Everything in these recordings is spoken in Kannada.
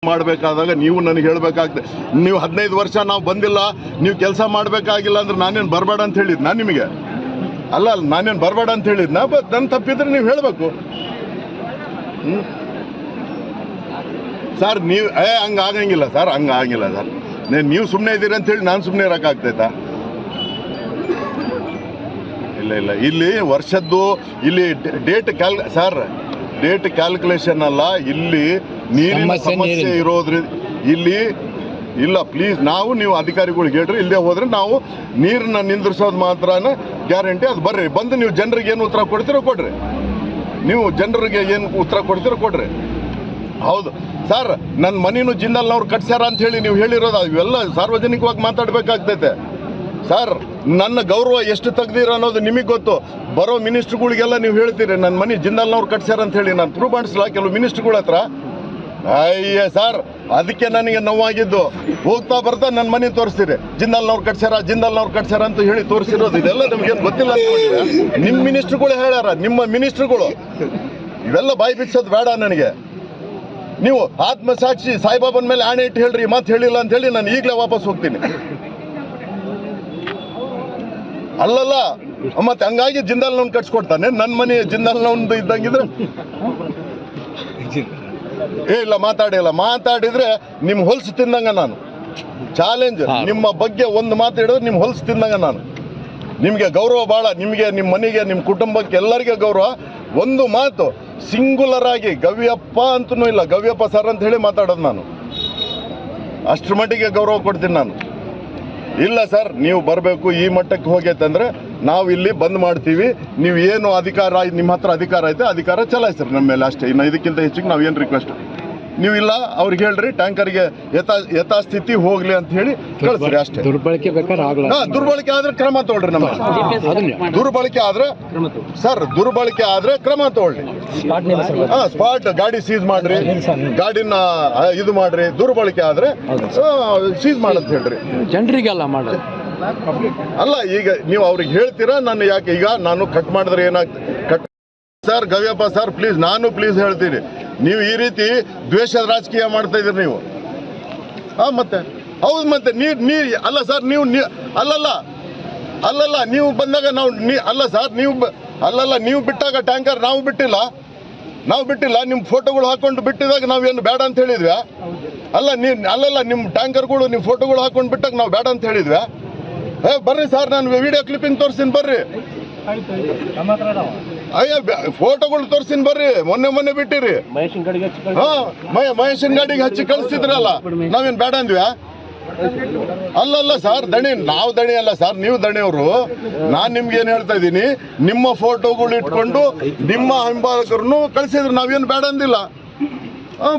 ಮಾಡಬೇಕಾದಾಗ ನೀವು ನನಗೆ ಹೇಳಬೇಕಾಗ್ತದೆ. ನೀವು 15 ವರ್ಷ ನಾವು ಬಂದಿಲ್ಲ, ನೀವು ಕೆಲಸ ಮಾಡಬೇಕಾಗಿಲ್ಲ ಅಂದ್ರೆ ನಾನೇನು ಬರಬೇಡ ಅಂತ ಹೇಳಿದ್ ನಾನು ನಿಮಗೆ? ಅಲ್ಲ ನಾನೇನು ಬರಬೇಡ ಅಂತ ಹೇಳಿದ್ನ? ನನ್ನ ತಪ್ಪಿದ್ರೆ ನೀವು ಹೇಳಬೇಕು. ಸರ್ ನೀವು ಹಂಗಾಗಂಗಿಲ್ಲ ಸರ್, ಹಂಗಾಗಿಲ್ಲ ಸರ್. ನೀವು ಸುಮ್ಮನೆ ಇದ್ದೀರಿ ಅಂತ ಹೇಳಿ ನಾನು ಸುಮ್ಮನೆ ಇರೋಕ್ಕಾಗ್ತೈತಾ? ಇಲ್ಲ ಇಲ್ಲಿ ವರ್ಷದ್ದು ಇಲ್ಲಿ ಡೇಟ್ ಕ್ಯಾಲ್ಕುಲೇಷನ್ ಅಲ್ಲ, ಇಲ್ಲಿ ನೀರಿನ ಸಮಸ್ಯೆ ಇರೋದ್ರಿಂದ ಇಲ್ಲಿ ಇಲ್ಲ. ಪ್ಲೀಸ್ ನೀವು ಅಧಿಕಾರಿಗಳಿಗೆ ಹೇಳ್ರಿ, ಇಲ್ಲದೆ ಹೋದ್ರೆ ನಾವು ನೀರನ್ನ ನಿಂದ್ರಿಸೋದು ಮಾತ್ರನ ಗ್ಯಾರಂಟಿ. ಅದು ಬರ್ರಿ, ಬಂದು ನೀವು ಜನರಿಗೆ ಏನು ಉತ್ತರ ಕೊಡ್ತೀರೋ ಕೊಡ್ರಿ. ನೀವು ಜನರಿಗೆ ಏನು ಉತ್ತರ ಕೊಡ್ತೀರೋ ಕೊಡ್ರಿ. ಹೌದು ಸರ್, ನನ್ನ ಮನೇನು ಜಿಂದಾಲ್ನವ್ರು ಕಟ್ಸ್ಯಾರ ಅಂತ ಹೇಳಿ ನೀವು ಹೇಳಿರೋದು ಇವೆಲ್ಲ ಸಾರ್ವಜನಿಕವಾಗಿ ಮಾತಾಡ್ಬೇಕಾಗ್ತೈತೆ ಸರ್. ನನ್ನ ಗೌರವ ಎಷ್ಟು ತೆಗ್ದಿರ ಅನ್ನೋದು ನಿಮಗೆ ಗೊತ್ತು. ಬರೋ ಮಿನಿಸ್ಟ್ರುಗಳಿಗೆಲ್ಲ ನೀವು ಹೇಳ್ತೀರಿ ನನ್ನ ಮನೆ ಜಿಂದಾಲ್ನವ್ರು ಕಟ್ಸ್ಯಾರ ಅಂತ ಹೇಳಿ. ನಾನು ಪ್ರೂವ್ ಮಾಡಿಸಲ್ಲ ಕೆಲವು ಮಿನಿಸ್ಟ್ರುಗಳ ಹತ್ರ. ಅಯ್ಯ ಸರ್, ಅದಕ್ಕೆ ನನಗೆ ನೋವಾಗಿದ್ದು. ಹೋಗ್ತಾ ಬರ್ತಾ ನನ್ನ ಮನೆ ತೋರಿಸ್ತೀರಿ, ಜಿಂದಾಲ್ನವ್ರು ಕಟ್ಸ್ಯಾರ ಅಂತ ಹೇಳಿ ತೋರಿಸಿರೋದು. ಇದೆಲ್ಲ ನಮಗೇನು ಗೊತ್ತಿಲ್ಲ ಅನ್ಕೊಂಡಿದ್ರೆ ನಿಮ್ಮ ಮಿನಿಸ್ಟ್ರುಗಳು ಹೇಳ್ಯಾರ, ನಿಮ್ಮ ಮಿನಿಸ್ಟ್ರುಗಳು. ಇವೆಲ್ಲ ಬಾಯಿ ಬಿಚ್ಚೋದು ಬೇಡ ನನಗೆ. ನೀವು ಆತ್ಮಸಾಕ್ಷಿ ಸಾಯಿಬಾಬನ ಮೇಲೆ ಆಣೆ ಇಟ್ಟು ಹೇಳ್ರಿ, ಮಾತು ಹೇಳಿಲ್ಲ ಅಂತ ಹೇಳಿ ನಾನು ಈಗಲೇ ವಾಪಸ್ ಹೋಗ್ತೀನಿ. ಅಲ್ಲಲ್ಲ, ಮತ್ತೆ ಹಂಗಾಗಿ ಜಿಂದಾಲ್ನವ್ನು ಕಟ್ಸ್ಕೊಡ್ತಾನೆ. ನನ್ನ ಮನೆ ಜಿಂದಾಲ್ನವ್ದು ಇದ್ದಂಗಿದ್ರೆ ಇಲ್ಲ ಮಾತಾಡಿದ್ರೆ ನಿಮ್ಮ ಹೊಲ್ಸು ತಿಂದಂಗ ನಾನು. ಚಾಲೆಂಜ್, ನಿಮ್ಮ ಬಗ್ಗೆ ಒಂದು ಮಾತು ಹೇಳಿದ್ರೆ ನಿಮ್ಮ ಹೊಲ್ಸು ತಿಂದಂಗ ನಾನು. ನಿಮಗೆ ಗೌರವ ಭಾಳ, ನಿಮಗೆ, ನಿಮ್ಮ ಮನೆಗೆ, ನಿಮ್ಮ ಕುಟುಂಬಕ್ಕೆ ಎಲ್ಲರಿಗೆ ಗೌರವ. ಒಂದು ಮಾತು ಸಿಂಗುಲರ್ ಆಗಿ ಗವ್ಯಪ್ಪ ಅಂತನೂ ಇಲ್ಲ, ಗವ್ಯಪ್ಪ ಸರ್ ಅಂತ ಹೇಳಿ ಮಾತಾಡೋದು ನಾನು. ಅಷ್ಟರ ಮಟ್ಟಿಗೆ ಗೌರವ ಕೊಡ್ತೀನಿ ನಾನು. ಇಲ್ಲ ಸರ್, ನೀವು ಬರಬೇಕು, ಈ ಮಟ್ಟಕ್ಕೆ ಹೋಗೈತಂದ್ರೆ ನಾವು ಇಲ್ಲಿ ಬಂದ್ ಮಾಡ್ತೀವಿ. ನೀವು ಏನು ಅಧಿಕಾರ, ನಿಮ್ಮ ಹತ್ರ ಅಧಿಕಾರ ಐತೆ, ಅಧಿಕಾರ ಚಲಾಯಿಸ್ರಿ ನಮ್ಮ ಮೇಲೆ ಅಷ್ಟೇ. ಇನ್ನು ಇದಕ್ಕಿಂತ ಹೆಚ್ಚಿಗೆ ನಾವು ಏನು ರಿಕ್ವೆಸ್ಟ್ ನೀವು ಇಲ್ಲ. ಅವ್ರಿಗೆ ಹೇಳ್ರಿ ಟ್ಯಾಂಕರ್ಗೆ ಯಥಾಸ್ಥಿತಿ ಹೋಗ್ಲಿ ಅಂತ ಹೇಳಿ ಕಳಿಸ್ರಿ ಅಷ್ಟೇ. ದುರ್ಬಳಕೆ ಆದ್ರೆ ಕ್ರಮ ತಗೊಳ್ರಿ. ನಮ್ಮ ದುರ್ಬಳಕೆ ಆದ್ರೆ ಕ್ರಮ ತಗೊಳ್ಳಿ. ಸ್ಪಾಟ್ ಗಾಡಿ ಸೀಸ್ ಮಾಡ್ರಿ, ಗಾಡಿನ ಇದು ಮಾಡ್ರಿ. ದುರ್ಬಳಕೆ ಆದ್ರೆ ಸೀಸ್ ಮಾಡಂತ ಹೇಳ್ರಿ. ಜನರಿಗೆಲ್ಲ ಮಾಡೋದು ಅಲ್ಲ. ಈಗ ನೀವು ಅವ್ರಿಗೆ ಹೇಳ್ತೀರಾ, ನಾನು ಯಾಕೆ ಈಗ ನಾನು ಕಟ್ ಮಾಡಿದ್ರೆ ಏನಾಗ್ತದೆ ಸರ್? ಗವ್ಯಪ್ಪ ಸರ್ ಪ್ಲೀಸ್, ನಾನು ಪ್ಲೀಸ್ ಹೇಳ್ತೀನಿ, ನೀವು ಈ ರೀತಿ ದ್ವೇಷದ ರಾಜಕೀಯ ಮಾಡ್ತಾ ಇದ್ದೀರಿ ನೀವು. ಮತ್ತೆ ಹೌದು, ಮತ್ತೆ ನೀರು ಅಲ್ಲ ಸರ್, ನೀವು ಅಲ್ಲಲ್ಲ ನೀವು ಬಂದಾಗ ನಾವು ಅಲ್ಲ ಸರ್, ನೀವು ಬಿಟ್ಟಾಗ ಟ್ಯಾಂಕರ್ ನಾವು ಬಿಟ್ಟಿಲ್ಲ. ನಿಮ್ಮ ಫೋಟೋಗಳು ಹಾಕೊಂಡು ಬಿಟ್ಟಿದಾಗ ನಾವೇನು ಬೇಡ ಅಂತ ಹೇಳಿದ್ವಿ? ಅಲ್ಲಲ್ಲ ನಿಮ್ಮ ಟ್ಯಾಂಕರ್ಗಳು ನಿಮ್ಮ ಫೋಟೋಗಳು ಹಾಕೊಂಡು ಬಿಟ್ಟಾಗ ನಾವು ಬೇಡ ಅಂತ ಹೇಳಿದ್ವಿ? ಬರ್ರಿ ಸರ್, ನಾನು ವಿಡಿಯೋ ಕ್ಲಿಪ್ಪಿಂಗ್ ತೋರಿಸ್ತೀನಿ ಬರ್ರಿ. ಫೋಟೋಗಳು ತೋರಿಸ್ತೀನಿ ಬರ್ರಿ. ಮೊನ್ನೆ ಬಿಟ್ಟಿರಿ. ಮಹೇಶನ್ ಗಾಡಿಗೆ ಹಚ್ಚಿ ಕಳಿಸ್ತಿದ್ರಲ್ಲ, ನಾವೇನು ಬೇಡ ಅಂದ್ವಿ? ಅಲ್ಲಲ್ಲ ಸರ್, ನಾವು ದಣಿ ಅಲ್ಲ ಸರ್, ನೀವು ದಣಿಯವರು. ನಾನು ನಿಮ್ಗೆ ಏನು ಹೇಳ್ತಾ ಇದ್ದೀನಿ, ನಿಮ್ಮ ಫೋಟೋಗಳು ಇಟ್ಕೊಂಡು ನಿಮ್ಮ ಹಿಂಬಾಲಕರನ್ನು ಕಳಿಸಿದ್ರು, ನಾವೇನು ಬೇಡ ಅಂದಿಲ್ಲ.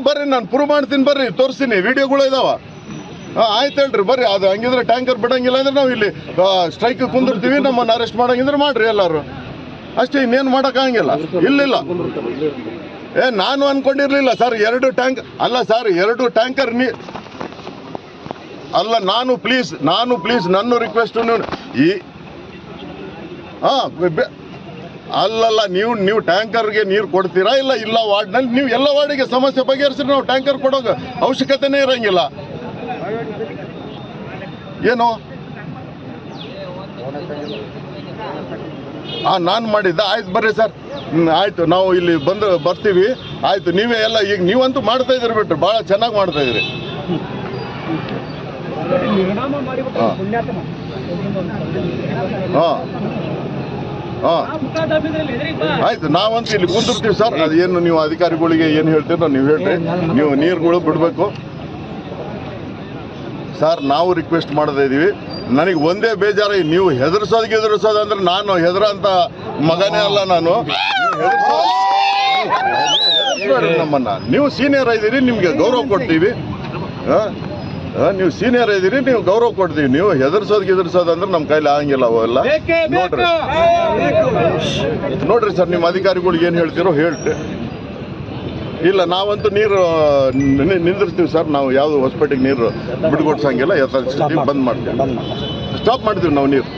ಬರ್ರಿ, ನಾನು ಪ್ರೂವ್ ಮಾಡ್ತೀನಿ ಬರ್ರಿ, ತೋರಿಸ್ತೀನಿ, ವಿಡಿಯೋಗಳು ಇದಾವ. ಆಯ್ತು ಹೇಳ್ರಿ ಬರ್ರಿ. ಅದು ಹಂಗಿದ್ರೆ ಟ್ಯಾಂಕರ್ ಬಿಡಂಗಿಲ್ಲ ಅಂದ್ರೆ ನಾವು ಇಲ್ಲಿ ಸ್ಟ್ರೈಕ್ ಕುಂದಿರ್ತೀವಿ. ನಮ್ಮನ್ನು ಅರೆಸ್ಟ್ ಮಾಡಂಗಿದ್ರೆ ಮಾಡ್ರಿ ಎಲ್ಲರೂ ಅಷ್ಟೇ, ಇನ್ನೇನು ಮಾಡೋಕ್ಕಾಗಂಗಿಲ್ಲ. ಇಲ್ಲ ನಾನು ಅನ್ಕೊಂಡಿರ್ಲಿಲ್ಲ ಸರ್. 2 ಟ್ಯಾಂಕ್ ಅಲ್ಲ ಸರ್, 2 ಟ್ಯಾಂಕರ್ ಅಲ್ಲ. ನಾನು ಪ್ಲೀಸ್ ನನ್ನ ರಿಕ್ವೆಸ್ಟ್ ಅಲ್ಲಲ್ಲ, ನೀವು ಟ್ಯಾಂಕರ್ಗೆ ನೀರು ಕೊಡ್ತೀರಾ? ಇಲ್ಲ ವಾರ್ಡ್ನಲ್ಲಿ ನೀವು ಎಲ್ಲ ವಾರ್ಡಿಗೆ ಸಮಸ್ಯೆ ಬಗೆಹರಿಸಿದ್ರೆ ನಾವು ಟ್ಯಾಂಕರ್ ಕೊಡೋ ಅವಶ್ಯಕತೆನೇ ಇರಂಗಿಲ್ಲ. ಏನು ನಾನು ಮಾಡಿದ್ದ? ಆಯ್ತು ಬರ್ರಿ ಸರ್, ಆಯ್ತು ನಾವು ಇಲ್ಲಿ ಬರ್ತೀವಿ. ಆಯ್ತು, ನೀವೇ ಎಲ್ಲ ಈಗ ನೀವಂತೂ ಮಾಡ್ತಾ ಇದ್ದೀರಿ ಬಿಟ್ರೆ, ಭಾಳ ಚೆನ್ನಾಗಿ ಮಾಡ್ತಾ ಇದ್ದೀರಿ. ಆಯ್ತು, ನಾವಂತೂ ಇಲ್ಲಿ ಕುಂದಿರ್ತೀವಿ ಸರ್. ಅದೇನು ನೀವು ಅಧಿಕಾರಿಗಳಿಗೆ ಏನು ಹೇಳ್ತೀರೋ ನೀವು ಹೇಳ್ರಿ. ನೀವು ನೀರುಗಳು ಬಿಡಬೇಕು ಸರ್. ನಾವು ರಿಕ್ವೆಸ್ಟ್ ಮಾಡ್ತಾ ಇದ್ದೀವಿ. ನನಗೆ ಒಂದೇ ಬೇಜಾರು, ನೀವು ಹೆದರ್ಸೋದು ಅಂದ್ರೆ ನಾನು ಹೆದರಂತ ಮಗನೇ ಅಲ್ಲ. ನಾನು ನಮ್ಮನ್ನ ನೀವು ಸೀನಿಯರ್ ಇದ್ದೀರಿ, ನಿಮ್ಗೆ ಗೌರವ ಕೊಡ್ತೀವಿ. ನೀವು ಸೀನಿಯರ್ ಇದ್ದೀರಿ, ನೀವು ಗೌರವ ಕೊಡ್ತೀವಿ. ನೀವು ಹೆದರ್ಸೋದು ಅಂದ್ರೆ ನಮ್ಮ ಕೈಲಿ ಆಗಂಗಿಲ್ಲ. ಅವೆಲ್ಲ ನೋಡ್ರಿ ಸರ್, ನಿಮ್ಮ ಅಧಿಕಾರಿಗಳಿಗೆ ಏನು ಹೇಳ್ತೀರೋ ಹೇಳ್ರಿ. ಇಲ್ಲ ನಾವಂತೂ ನೀರು ನಿಂದಿರ್ತೀವಿ ಸರ್. ನಾವು ಯಾವುದು ಹೊಸಪೇಟೆಗೆ ನೀರು ಬಿಡ್ಕೊಡ್ಸಂಗಿಲ್ಲ. ಯಥಾಸ್ಥಿತಿ ಬಂದ್ ಮಾಡ್ತೀವಿ, ಸ್ಟಾಪ್ ಮಾಡ್ತೀವಿ. ನಾವು ನೀರು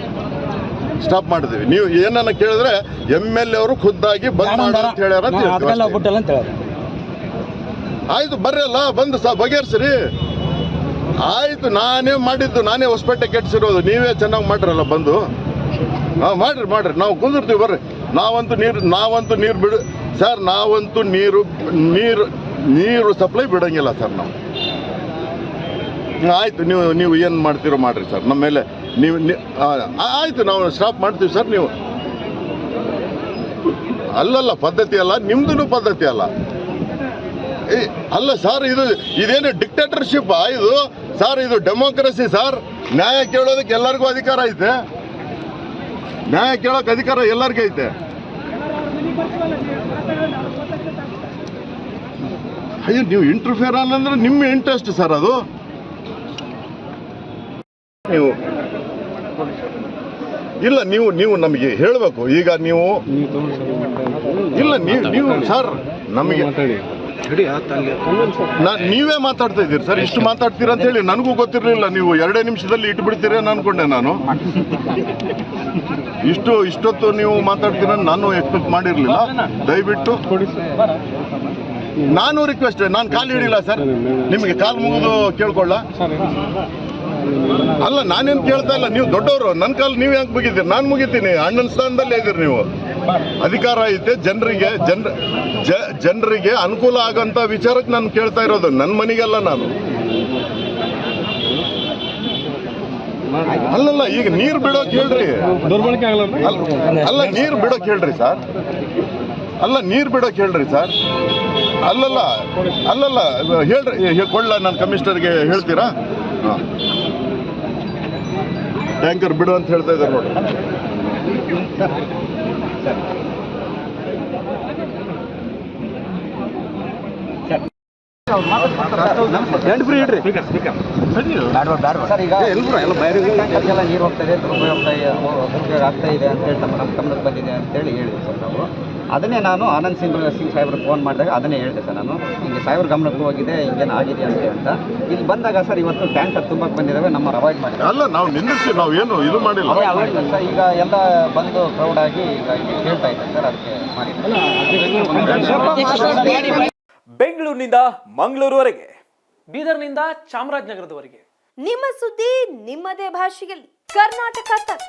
ಸ್ಟಾಪ್ ಮಾಡ್ತೀವಿ. ನೀವು ಏನನ್ನ ಕೇಳಿದ್ರೆ MLA ಅವರು ಖುದ್ದಾಗಿ ಬಂದ್ ಮಾಡ ಅಂತ ಹೇಳ್ಯಾರ. ಆಯ್ತು ಬರ್ರಿ ಅಲ್ಲ ಬಂದು ಬಗೆಹರಿಸ್ರಿ. ಆಯ್ತು ನಾನೇ ಮಾಡಿದ್ದು, ನಾನೇ ಹೊಸಪೇಟೆ ಕೆಟ್ಟಿಸಿರೋದು, ನೀವೇ ಚೆನ್ನಾಗಿ ಮಾಡ್ರಲ್ಲ ಬಂದು. ಮಾಡ್ರಿ ನಾವು ಕುಂದಿರ್ತೀವಿ ಬರ್ರಿ. ನಾವಂತೂ ನೀರು ಬಿಡು ಸರ್, ನಾವಂತೂ ನೀರು ಸಪ್ಲೈ ಬಿಡಂಗಿಲ್ಲ ಸರ್ ನಾವು. ಆಯ್ತು ನೀವು ಏನು ಮಾಡ್ತೀರೋ ಮಾಡ್ರಿ ಸರ್, ನಮ್ಮ ಮೇಲೆ ನೀವು ಆಯ್ತು ನಾವು ಸ್ಟಾಪ್ ಮಾಡ್ತೀವಿ ಸರ್. ನೀವು ಅಲ್ಲಲ್ಲ ಪದ್ಧತಿ ಅಲ್ಲ, ನಿಮ್ದು ಪದ್ಧತಿ ಅಲ್ಲ. ಅಲ್ಲ ಸರ್, ಇದೇನು ಡಿಕ್ಟೇಟರ್ಶಿಪ್ ಇದು ಸರ್, ಇದು ಡೆಮೋಕ್ರಸಿ ಸರ್. ನ್ಯಾಯ ಕೇಳೋದಕ್ಕೆ ಎಲ್ಲರಿಗೂ ಅಧಿಕಾರ ಐತೆ, ನ್ಯಾಯ ಕೇಳೋಕೆ ಅಧಿಕಾರ ಎಲ್ಲರಿಗೂ ಐತೆ. ಅಯ್ಯೋ ನೀವು ಇಂಟರ್ಫಿಯರ್ ಅಂದ್ರೆ ನಿಮ್ಮ ಇಂಟ್ರೆಸ್ಟ್ ಸರ್ ಅದು. ನೀವು ನಮಗೆ ಹೇಳಬೇಕು. ಈಗ ನೀವು ಸರ್ ನಮಗೆ ನೀವೇ ಮಾತಾಡ್ತಾ ಇದ್ದೀರಿ ಸರ್, ಇಷ್ಟು ಮಾತಾಡ್ತೀರಾ ಅಂತ ಹೇಳಿ ನನಗೂ ಗೊತ್ತಿರಲಿಲ್ಲ. ನೀವು 2 ನಿಮಿಷದಲ್ಲಿ ಇಟ್ಬಿಡ್ತೀರಿ ಅನ್ಕೊಂಡೆ ನಾನು. ಇಷ್ಟೊತ್ತು ನೀವು ಮಾತಾಡ್ತೀರ ನಾನು ಎಕ್ಸ್ಪೆಕ್ಟ್ ಮಾಡಿರಲಿಲ್ಲ. ದಯವಿಟ್ಟು ನಾನು ರಿಕ್ವೆಸ್ಟ್, ನಾನು ಕಾಲು ಹಿಡಿಲ್ಲ ಸರ್, ನಿಮಗೆ ಕಾಲು ಮುಗಿದು ಕೇಳ್ಕೊಳ್ಳ. ಅಲ್ಲ ನಾನೇನು ಕೇಳ್ತಾ ಇಲ್ಲ, ನೀವು ದೊಡ್ಡವರು, ನನ್ನ ಕಾಲು ನೀವು ಯಾಕೆ ಮುಗಿತೀರಿ? ನಾನು ಮುಗಿತೀನಿ, ಅಣ್ಣನ ಸ್ಥಾನದಲ್ಲೇ ಇದ್ದೀರಿ ನೀವು. ಅಧಿಕಾರ ಐತೆ, ಜನರಿಗೆ ಅನುಕೂಲ ಆಗಂತ ವಿಚಾರಕ್ಕೆ ನಾನು ಕೇಳ್ತಾ ಇರೋದು, ನನ್ನ ಮನೆಗೆಲ್ಲ ನಾನು. ಅಲ್ಲಲ್ಲ ಈಗ ನೀರು ಬಿಡೋಕೆ ಹೇಳ್ರಿ, ಅಲ್ಲ ನೀರು ಬಿಡೋಕೆ ಹೇಳ್ರಿ ಸರ್, ಅಲ್ಲ ನೀರು ಬಿಡೋಕೆ ಹೇಳ್ರಿ ಸರ್. ಅಲ್ಲಲ್ಲ ಹೇಳ್ರಿ, ಕೊಳ್ಳ ನಾನು ಕಮಿಷನರ್ಗೆ ಹೇಳ್ತೀರಾ? ಹಾಂ ಟ್ಯಾಂಕರ್ ಬಿಡು ಅಂತ ಹೇಳ್ತಾ ಇದ್ದಾರೆ ನೋಡಿ. ಸರ್ ಈಗ ಎಲ್ಲ ನೀರು ಹೋಗ್ತಾ ಇದೆ, ದುರುಪಯೋಗ ಆಗ್ತಾ ಇದೆ ಅಂತೇಳಿ ನಮ್ಮ ಗಮನಕ್ಕೆ ಬಂದಿದೆ ಅಂತೇಳಿ ಹೇಳಿದೆ ಸರ್ ನಾವು. ಅದನ್ನೇ ನಾನು ಆನಂದ್ ಸಿಂಗ್ ಸಾಹೇಬ್ರಿಗೆ ಫೋನ್ ಮಾಡಿದಾಗ ಅದನ್ನೇ ಹೇಳಿದೆ ಸರ್ ನಾನು, ಹಿಂಗೆ ಸಾಹೇಬ್ರ ಗಮನಕ್ಕೂ ಹೋಗಿದೆ, ಹಿಂಗೇನು ಆಗಿದೆ ಅಂತ. ಇಲ್ಲಿ ಬಂದಾಗ ಸರ್ ಇವತ್ತು ಟ್ಯಾಂಕರ್ ತುಂಬಕ್ಕೆ ಬಂದಿದ್ದಾವೆ, ನಮ್ಮ ಅವಾಯ್ಡ್ ಮಾಡಿದ್ದಾರೆ. ಅಲ್ಲ ನಾವು ನಿಲ್ಲಿಸಿ ನಾವು ಏನು ಇದು ಮಾಡಿಲ್ಲ ಸರ್. ಈಗ ಎಲ್ಲ ಬಂದು ಕ್ರೌಡ್ ಆಗಿ ಈಗ ಕೇಳ್ತಾ ಇದ್ದಾರೆ ಸರ್, ಅದಕ್ಕೆ ಮಾಡಿದ್ದಾರೆ. ಬೆಂಗಳೂರಿನಿಂದ ಮಂಗಳೂರುವರೆಗೆ, ಬೀದರ್ನಿಂದ ಚಾಮರಾಜನಗರದವರೆಗೆ ನಿಮ್ಮ ಸುದ್ದಿ ನಿಮ್ಮದೇ ಭಾಷೆಯಲ್ಲಿ. ಕರ್ನಾಟಕ ತಕ್.